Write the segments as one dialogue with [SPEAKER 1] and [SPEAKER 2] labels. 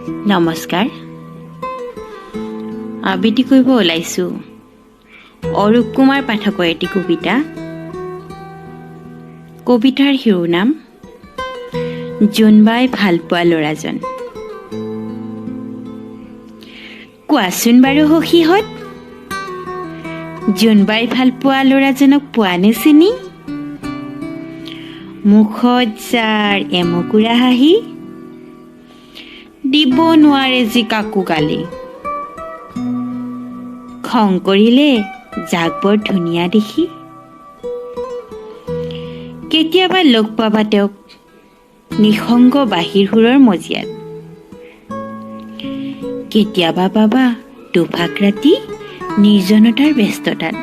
[SPEAKER 1] নমস্কাৰ। আবৃত্তি কৰিব ওলাইছোঁ অৰূপ কুমাৰ পাঠকৰ এটি কবিতা। কবিতাৰ শিৰোনাম জোনবাই ভালপোৱা ল'ৰাজন। কোৱাচোন বাৰু সখীহঁত, জোনবাই ভালপোৱা ল'ৰাজনক পোৱানে চিনি? মুখত যাৰ এমকুৰা হাঁহি, দিব নোৱাৰে যি কাকো গালি। খং কৰিলে যাক বৰ ধুনীয়া দেখি, কেতিয়াবা লগ পাবা তেওঁক নিসংগ বাহিৰ সুৰৰ মজিয়াত। কেতিয়াবা পাবা দুভাগ ৰাতি নিৰ্জনতাৰ ব্যস্ততাত।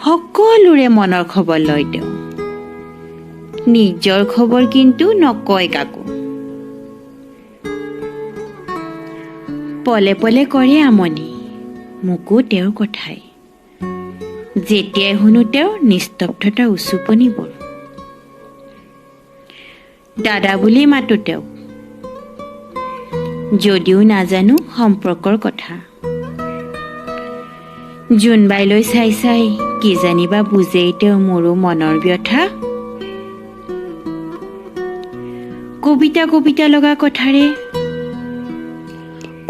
[SPEAKER 1] সকলোৰে মনৰ খবৰ লয় তেওঁ, নিজৰ খবৰ কিন্তু নকয় কাকো। পলে পলে কৰে আমনি মোকো তেওঁৰ কথাই, যেতিয়াই শুনো তেওঁৰ নিস্তব্ধতাৰ উচুপনিবোৰ। দাদা বুলি মাতো তেওঁক, যদিও নাজানো সম্পৰ্কৰ কথা। জোনবাইলৈ চাই চাই কি জানিবা বুজেই তেওঁ মোৰো মনৰ ব্যথা। কবিতা কবিতা লগা কথাৰে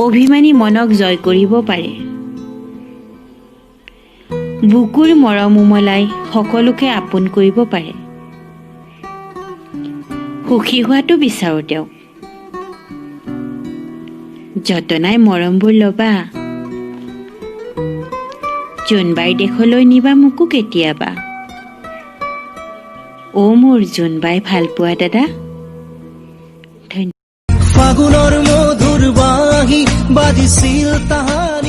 [SPEAKER 1] অভিমানী মনক জয় কৰিব পাৰে। বুকুৰ মৰম উমলাই সকলোকে আপোন কৰিব পাৰে। সুখী হোৱাটো বিচাৰো তেওঁক, যতনাই মৰমবোৰ ল'বা। জোনবাইৰ দেশলৈ নিবা মোকো কেতিয়াবা। মোৰ জোনবাই ভালপোৱা দাদা।
[SPEAKER 2] ফাগুনৰ মধুৰ বাঁহী বাজিছিল তাহানি।